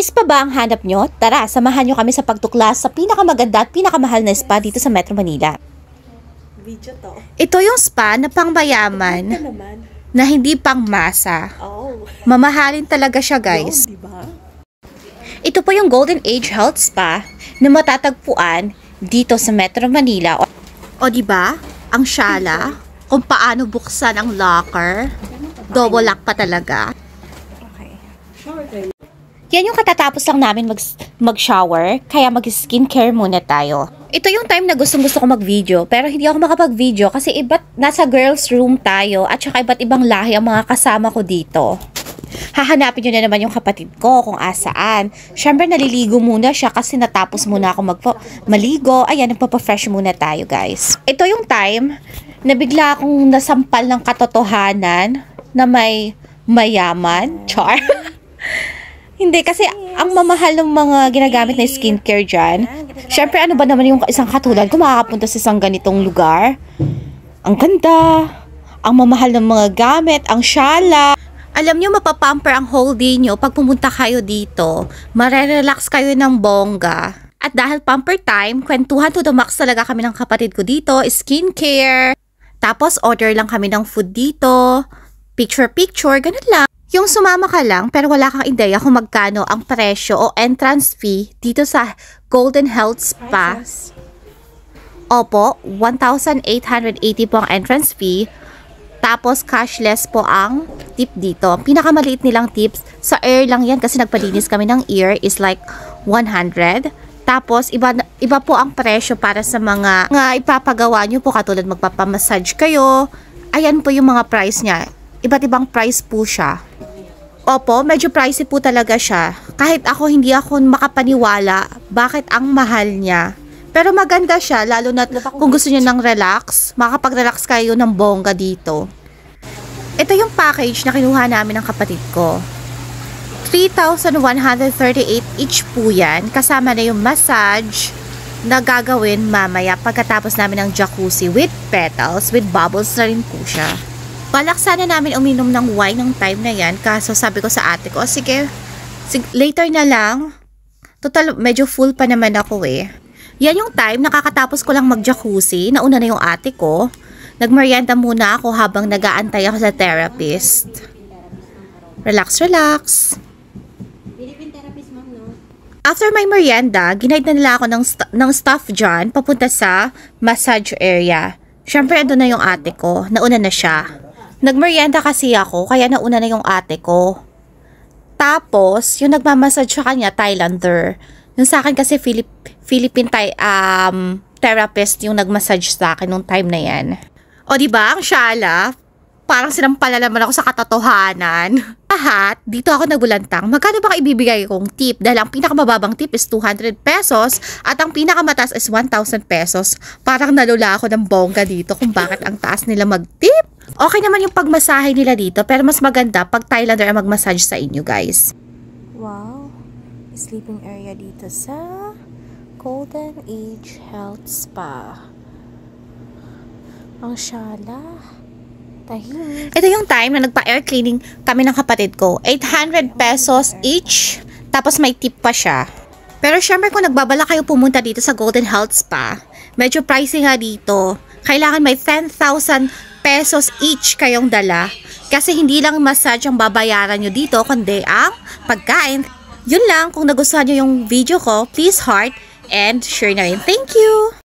Spa ba ang hanap nyo? Tara, samahan nyo kami sa pagtuklas sa pinakamaganda at pinakamahal na spa dito sa Metro Manila. Video to. Ito yung spa na pangmayaman na hindi pang masa. Oh. Mamahalin talaga siya, guys. Diba? Ito po yung Golden Age Health Spa na matatagpuan dito sa Metro Manila. O diba? Ang syala. Kung paano buksan ang locker. Double lock pa talaga. Okay. Shower tayo. Yan yung katatapos lang namin mag-shower, kaya mag-skincare muna tayo. Ito yung time na gustong-gusto ko mag-video, pero hindi ako makapag-video kasi nasa girls room tayo at saka iba't ibang lahi ang mga kasama ko dito. Hahanapin nyo na naman yung kapatid ko kung asaan. Siyempre naliligo muna siya kasi natapos muna ako maligo. Ayan, nagpapa-fresh muna tayo, guys. Ito yung time na bigla akong nasampal ng katotohanan na may mayaman. Char. Hindi, kasi ang mamahal ng mga ginagamit na skincare dyan. Siyempre, ano ba naman yung isang katulad kung makakapunta sa isang ganitong lugar? Ang ganda. Ang mamahal ng mga gamit. Ang syala. Alam nyo, mapapamper ang whole day nyo pag pumunta kayo dito. Marerelax kayo ng bongga. At dahil pamper time, kwentuhan to the max talaga kami ng kapatid ko dito. Skincare. Tapos, order lang kami ng food dito. Picture-picture, ganun lang. Yung sumama ka lang pero wala kang ideya kung magkano ang presyo o entrance fee dito sa Golden Health Spa. Opo, 1,880 po ang entrance fee. Tapos cashless po ang tip dito. Pinakamaliit nilang tips, sa ear lang yan kasi nagpalinis kami ng ear is like 100. Tapos iba po ang presyo para sa mga ipapagawa nyo po katulad magpapamassage kayo. Ayan po yung mga price niya. Iba't ibang price po siya. Opo, medyo pricey po talaga siya. Kahit ako, hindi ako makapaniwala bakit ang mahal niya. Pero maganda siya, lalo na kung gusto niyo ng relax, makakapag-relax kayo ng bongga dito. Ito yung package na kinuha namin ng kapatid ko. 3,138 each po yan. Kasama na yung massage na gagawin mamaya pagkatapos namin ng jacuzzi with petals, with bubbles na rin po siya. Balak sana namin uminom ng wine ng time na yan. Kaso sabi ko sa ate ko, sige, later na lang. Total, medyo full pa naman ako eh. Yan yung time, nakakatapos ko lang mag-jacuzzi. Nauna na yung ate ko. Nagmerienda muna ako habang nag-aantay ako sa therapist. Relax, relax. After my merienda, ginaid na nila ako ng staff dyan papunta sa massage area. Siyempre, ando na yung ate ko. Nauna na siya. Nagmerienda kasi ako, kaya nauna na yung ate ko. Tapos, yung nagmamassage sa kanya, Thailander. Yung sa akin kasi Philippine therapist yung nagmassage sa akin nung time na yan. O diba, ang syala, parang sinampala naman ako sa katotohanan. Lahat, dito ako nagbulantang, magkano ba ibibigay kong tip? Dahil ang pinakamababang tip is 200 pesos at ang pinakamataas is 1,000 pesos. Parang nalula ako ng bongga dito kung bakit ang taas nila mag-tip. Okay naman yung pagmasahe nila dito, pero mas maganda pag Thailander ang magmassage sa inyo, guys. Wow. Sleeping area dito sa Golden Age Health Spa. Ang syala. Tahimik. Ito yung time na nagpa-air cleaning kami ng kapatid ko. 800 pesos each, tapos may tip pa siya. Pero syempre kung nagbabala kayo pumunta dito sa Golden Health Spa, medyo pricey nga dito. Kailangan may 10,000 pesos each kayong dala. Kasi hindi lang massage ang babayaran nyo dito, kundi ang pagkain. Yun lang, kung nagustuhan nyo yung video ko, please heart and share na rin. Thank you!